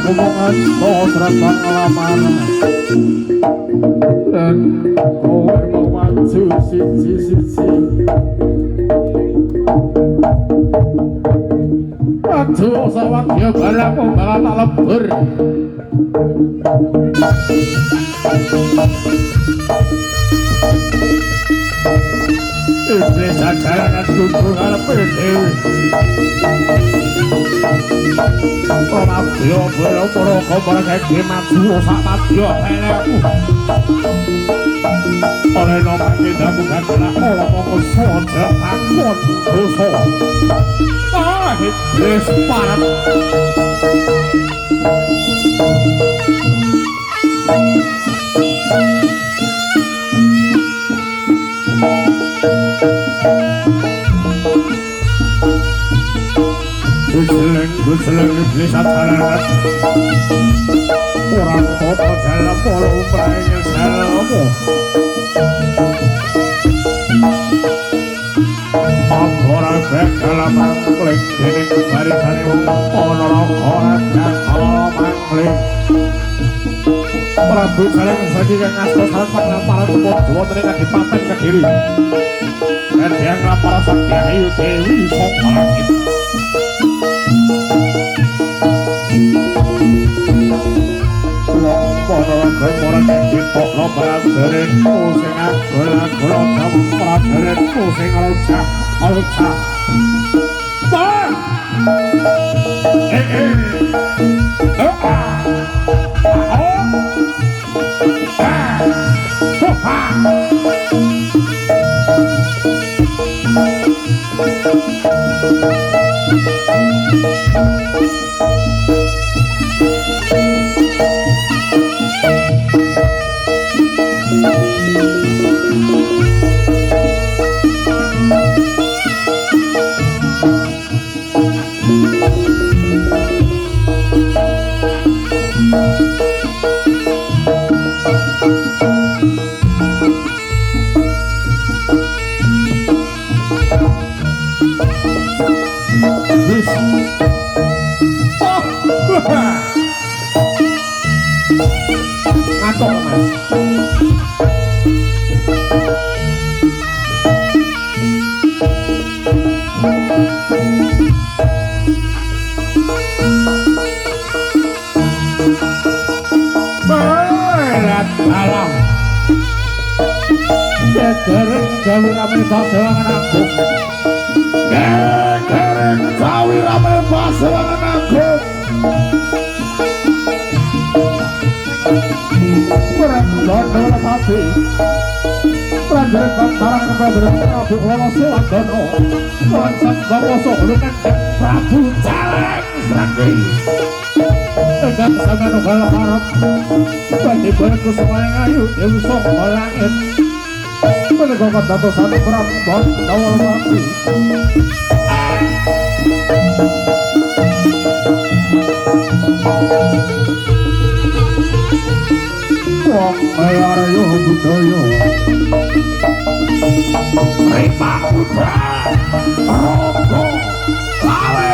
Aku mau serasa ngelamar dan kowe mau maju siji-siji aduh sawat ya balamu bakal tak lebur iblis ajaran kudu ngarepe dhewe ora yo boro-boro komor kek maju sak madya eleku ora nopo damu kakana ora mongko sojo takon dosa iblis parat Guseleng iblis ajaran orang kota dalam polo umrahnya selama Ampora bekala mangkling dening barisane ana ora bakal mangkling Prabu Saleng saji kang asta sareng para tuwa wonten ing Kadipaten Kediri Kadang para sakti ayu dewi saka langit Para gemora ketok lo prajurit sing agol-agol jamu prajurit sing alca Bang Prabu Saleng Srandi Tegak sangan ugal harap Bagi berku semuanya ngayu Dewi soko langit Menegakkan dato satu perempuan Dawal mati Wong ayar yo budaya Rima Putra Rogo Lawe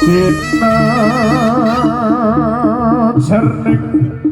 Cinta jerning